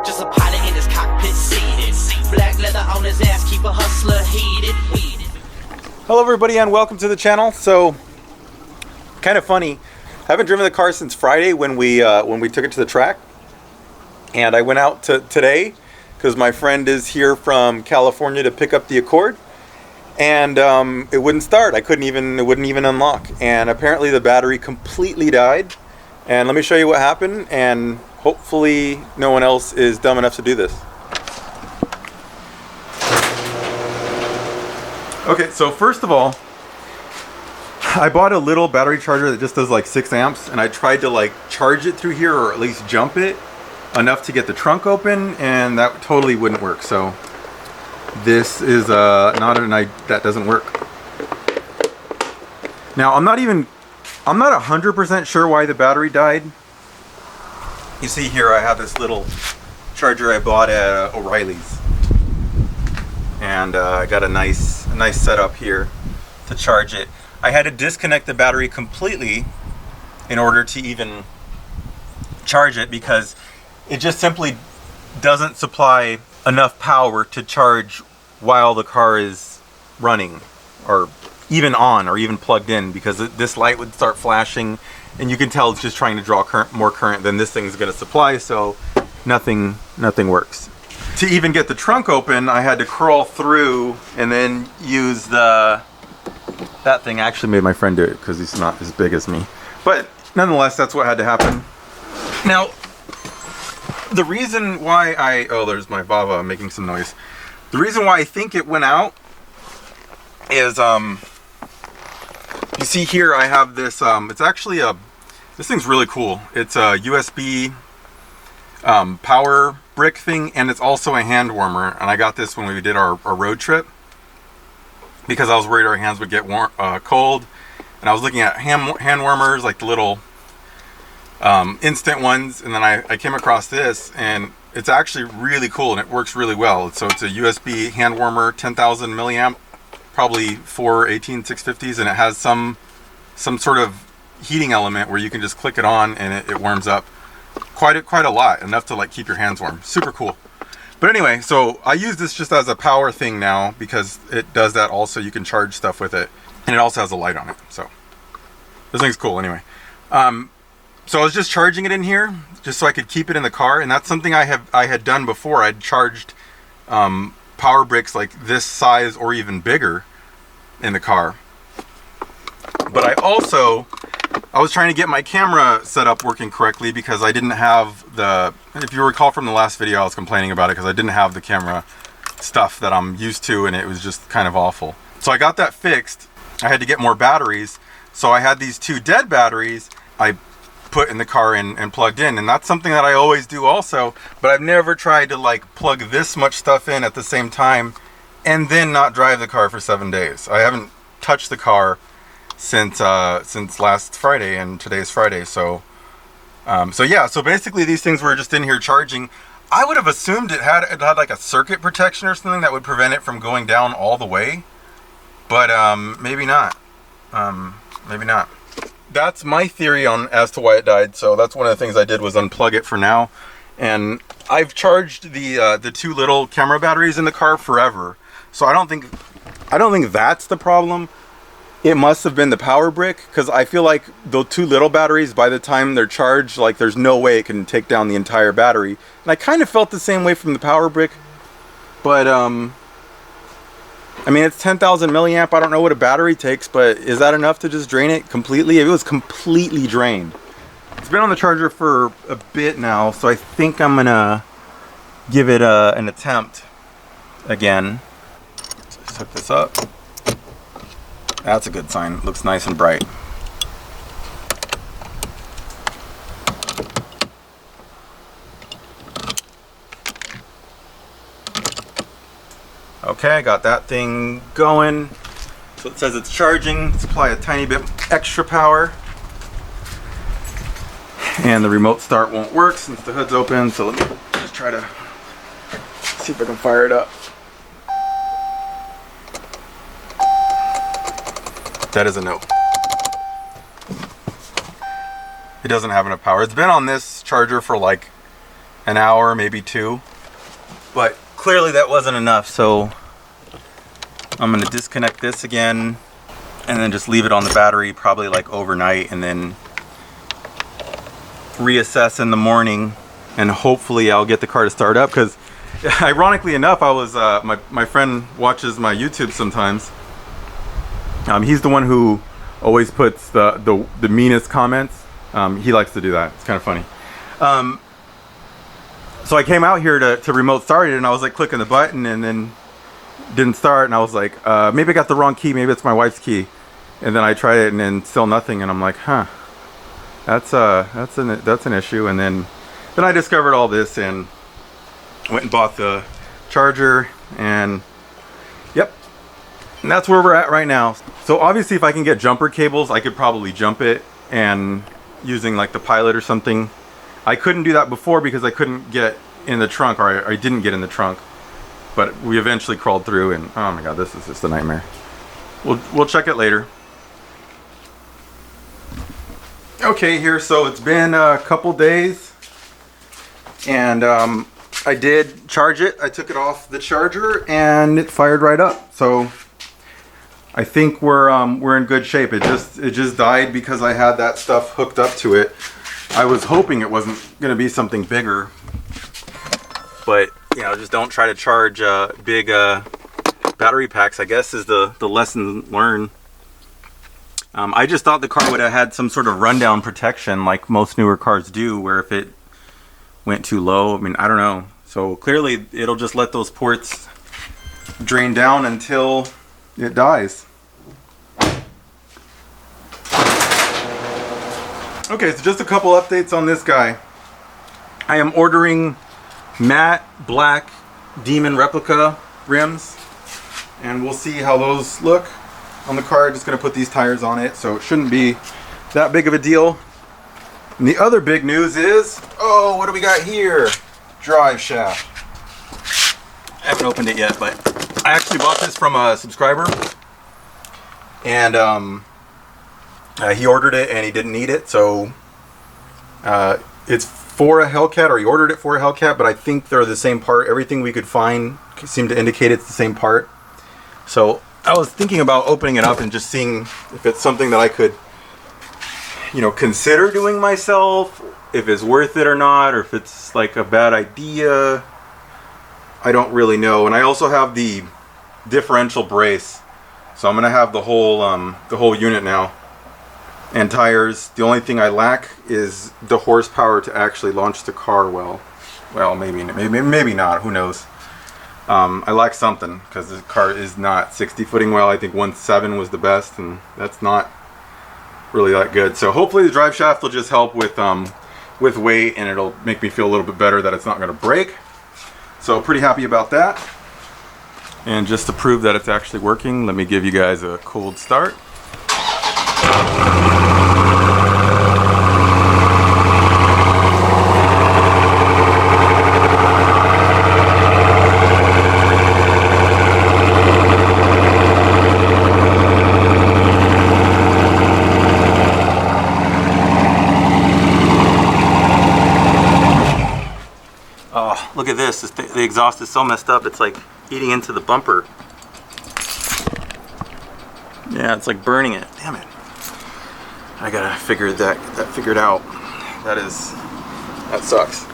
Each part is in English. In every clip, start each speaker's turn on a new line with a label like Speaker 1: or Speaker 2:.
Speaker 1: Just a pilot in his cockpit seated. Black leather on his ass, keep a hustler heated.
Speaker 2: Hello everybody and welcome to the channel. So, kind of funny. I haven't driven the car since Friday when we took it to the track. And I went out today because my friend is here from California to pick up the Accord. And it wouldn't start. It wouldn't even unlock. And apparently the battery completely died. And let me show you what happened, and hopefully no one else is dumb enough to do this. Okay, so first of all, I bought a little battery charger that just does like 6 amps, and I tried to like charge it through here, or at least jump it enough to get the trunk open, and that totally wouldn't work. So this is that doesn't work. Now I'm not 100% sure why the battery died. You see here I have this little charger I bought at O'Reilly's, and I got a nice setup here to charge it. I had to disconnect the battery completely in order to even charge it because it just simply doesn't supply enough power to charge while the car is running, or even on, or even plugged in, because this light would start flashing, and you can tell it's just trying to draw more current than this thing is going to supply, so nothing works. To even get the trunk open, I had to crawl through and then use that thing. I actually made my friend do it because he's not as big as me, but nonetheless, that's what had to happen. Now, the reason why there's my Bava making some noise. The reason why I think it went out is, you see here I have this, it's actually this thing's really cool. It's a USB power brick thing, and it's also a hand warmer, and I got this when we did our road trip because I was worried our hands would get cold, and I was looking at hand warmers, like the little instant ones, and then I came across this, and it's actually really cool, and it works really well. So it's a USB hand warmer, 10,000 milliamp, probably 4 18650s, and it has some sort of heating element where you can just click it on and it warms up quite a lot, enough to like keep your hands warm. Super cool. But anyway, so I use this just as a power thing now because it does that. Also, you can charge stuff with it, and it also has a light on it. So this thing's cool. Anyway, so I was just charging it in here just so I could keep it in the car, and that's something I had done before. I'd charged power bricks like this size or even bigger in the car. But I was trying to get my camera set up working correctly because I didn't have if you recall from the last video, I was complaining about it because I didn't have the camera stuff that I'm used to, and it was just kind of awful. So I got that fixed. I had to get more batteries. So I had these 2 dead batteries I put in the car and plugged in, and that's something that I always do also, but I've never tried to like plug this much stuff in at the same time and then not drive the car for 7 days. I haven't touched the car since last Friday, and today's Friday. So yeah, so basically these things were just in here charging. I would have assumed it had like a circuit protection or something that would prevent it from going down all the way, but maybe not. Maybe not. That's my theory as to why it died. So that's one of the things I did, was unplug it for now. And I've charged the 2 little camera batteries in the car forever. So I don't think that's the problem. It must have been the power brick, because I feel like the 2 little batteries, by the time they're charged, like there's no way it can take down the entire battery. And I kind of felt the same way from the power brick, but I mean, it's 10,000 milliamp. I don't know what a battery takes, but is that enough to just drain it completely? It was completely drained. It's been on the charger for a bit now, so I think I'm gonna give it an attempt again. So let's hook this up. That's a good sign. It looks nice and bright. Okay, I got that thing going. So it says it's charging. Supply a tiny bit extra power. And the remote start won't work since the hood's open, so let me just try to see if I can fire it up. That is a no. It doesn't have enough power. It's been on this charger for like an hour, maybe 2. But clearly that wasn't enough, so I'm gonna disconnect this again and then just leave it on the battery probably like overnight, and then reassess in the morning, and hopefully I'll get the car to start up. Because ironically enough, I was my friend watches my YouTube sometimes. He's the one who always puts the meanest comments. He likes to do that. It's kind of funny. So I came out here to remote start it, and I was like clicking the button and then didn't start, and I was like, maybe I got the wrong key, maybe it's my wife's key. And then I tried it and then still nothing, and I'm like, huh, that's an issue. And then I discovered all this and went and bought the charger, and yep, and that's where we're at right now. So obviously if I can get jumper cables, I could probably jump it, and using like the Pilot or something. I couldn't do that before because I couldn't get in the trunk, or I didn't get in the trunk, but we eventually crawled through, and oh my god, this is just a nightmare. We'll check it later. Okay, here, so it's been a couple days, and I did charge it. I took it off the charger and it fired right up. So I think we're in good shape. It just died because I had that stuff hooked up to it. I was hoping it wasn't going to be something bigger, but you know, just don't try to charge big battery packs, I guess, is the lesson learned. I just thought the car would have had some sort of rundown protection like most newer cars do, where if it went too low, I mean, I don't know. So clearly it'll just let those ports drain down until it dies. Okay, so just a couple updates on this guy. I am ordering matte black Demon replica rims, and we'll see how those look on the car. Just gonna put these tires on it, so it shouldn't be that big of a deal. And the other big news is, oh, what do we got here? Drive shaft. I haven't opened it yet, but I actually bought this from a subscriber, and he ordered it and he didn't need it, so it's for a Hellcat, or he ordered it for a Hellcat, but I think they're the same part. Everything we could find seemed to indicate it's the same part. So I was thinking about opening it up and just seeing if it's something that I could, you know, consider doing myself, if it's worth it or not, or if it's like a bad idea. I don't really know. And I also have the differential brace, so I'm gonna have the whole unit now, and tires. The only thing I lack is the horsepower to actually launch the car well. Well, maybe not. Who knows? I lack something because the car is not 60 footing well. I think 1.7 was the best, and that's not really that good. So hopefully the drive shaft will just help with weight, and it'll make me feel a little bit better that it's not going to break. So pretty happy about that. And just to prove that it's actually working, let me give you guys a cold start. Oh, look at this. The exhaust is so messed up, it's like eating into the bumper. Yeah, it's like burning it. Damn it. I gotta figure that figured out. That sucks.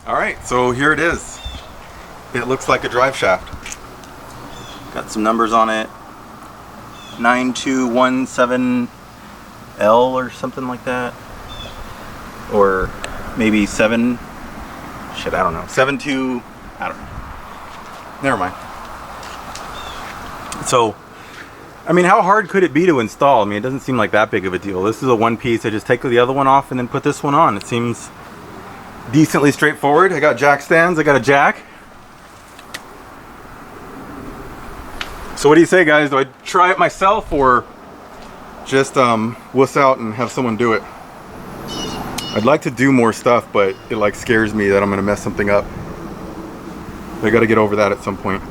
Speaker 2: Alright, so here it is. It looks like a drive shaft. Got some numbers on it. 9217L or something like that. Or maybe 7. Shit, I don't know. 72. I don't know. Never mind. So, I mean, how hard could it be to install? I mean, it doesn't seem like that big of a deal. This is a one piece. I just take the other one off and then put this one on. It seems decently straightforward. I got jack stands. I got a jack. So what do you say, guys? Do I try it myself or just wuss out and have someone do it? I'd like to do more stuff, but it like scares me that I'm gonna mess something up. I got to get over that at some point.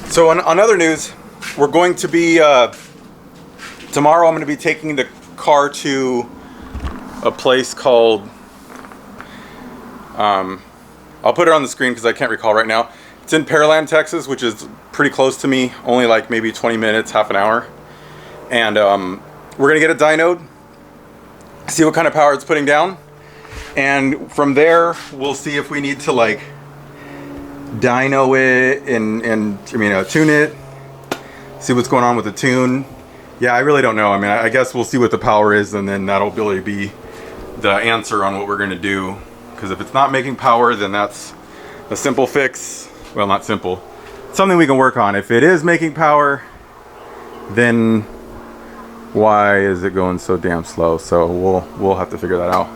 Speaker 2: So on other news, we're going to be, tomorrow I'm going to be taking the car to a place called, I'll put it on the screen because I can't recall right now. It's in Pearland, Texas, which is pretty close to me, only like maybe 20 minutes, half an hour. And we're going to get it dynoed, see what kind of power it's putting down. And from there, we'll see if we need to like dyno it and tune it, see what's going on with the tune. Yeah, I really don't know. I mean, I guess we'll see what the power is, and then that'll really be the answer on what we're going to do. Because if it's not making power, then that's a simple fix. Well, not simple. Something we can work on. If it is making power, then why is it going so damn slow? So we'll have to figure that out.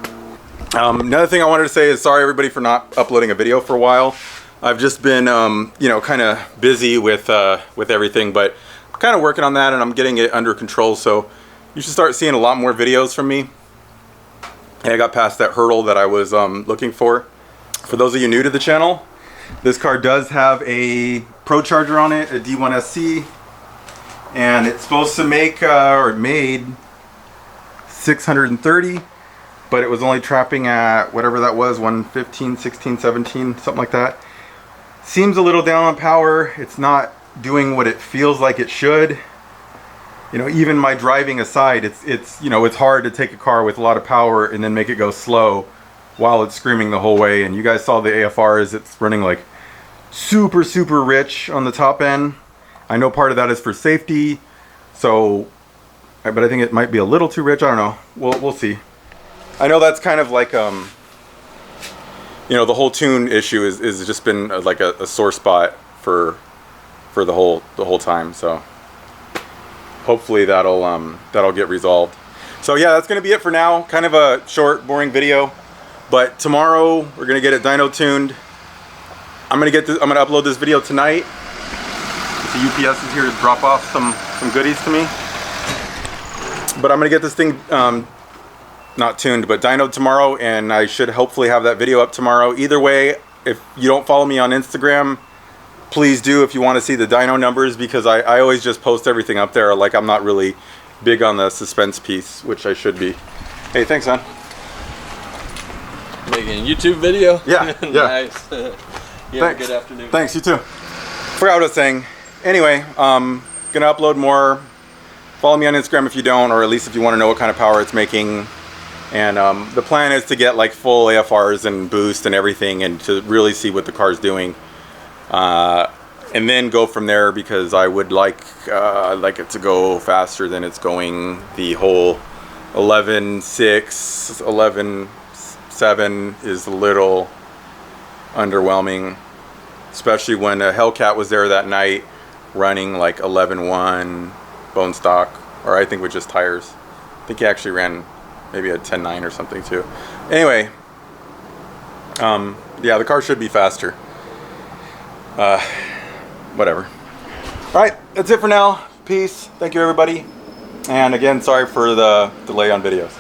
Speaker 2: Another thing I wanted to say is sorry everybody for not uploading a video for a while. I've just been kind of busy with everything, but I'm kind of working on that and I'm getting it under control. So you should start seeing a lot more videos from me. And I got past that hurdle that I was looking for. For those of you new to the channel, this car does have a Procharger on it, a D1SC, and it's supposed to make or it made 630. But it was only trapping at whatever that was, 115, 16, 17, something like that. Seems a little down on power. It's not doing what it feels like it should. You know, even my driving aside, it's hard to take a car with a lot of power and then make it go slow while it's screaming the whole way. And you guys saw the AFRs, it's running like super, super rich on the top end. I know part of that is for safety, but I think it might be a little too rich. I don't know. We'll see. I know that's kind of like, the whole tune issue is just been like a sore spot for the whole time. So hopefully that'll get resolved. So yeah, that's gonna be it for now. Kind of a short, boring video, but tomorrow we're gonna get it dyno tuned. I'm gonna upload this video tonight. The UPS is here to drop off some goodies to me. But I'm gonna get this thing not tuned, but dynoed tomorrow, and I should hopefully have that video up tomorrow. Either way, if you don't follow me on Instagram, please do if you want to see the dyno numbers, because I always just post everything up there. Like, I'm not really big on the suspense piece, which I should be. Hey, thanks, man.
Speaker 3: Making a YouTube video?
Speaker 2: Yeah, yeah.
Speaker 3: Nice. You have a good afternoon.
Speaker 2: Thanks, you too. Forgot what I was saying. Anyway, gonna upload more. Follow me on Instagram if you don't, or at least if you want to know what kind of power it's making. And the plan is to get like full AFRs and boost and everything, and to really see what the car's doing, and then go from there, because I would like it to go faster than it's going. The whole 11.6, 11.7 is a little underwhelming, especially when a Hellcat was there that night running like 11.1 bone stock, or I think with just tires. I think he actually ran maybe a 10.9 or something too. Anyway, yeah, the car should be faster. Whatever. All right, that's it for now. Peace. Thank you, everybody. And again, sorry for the delay on videos.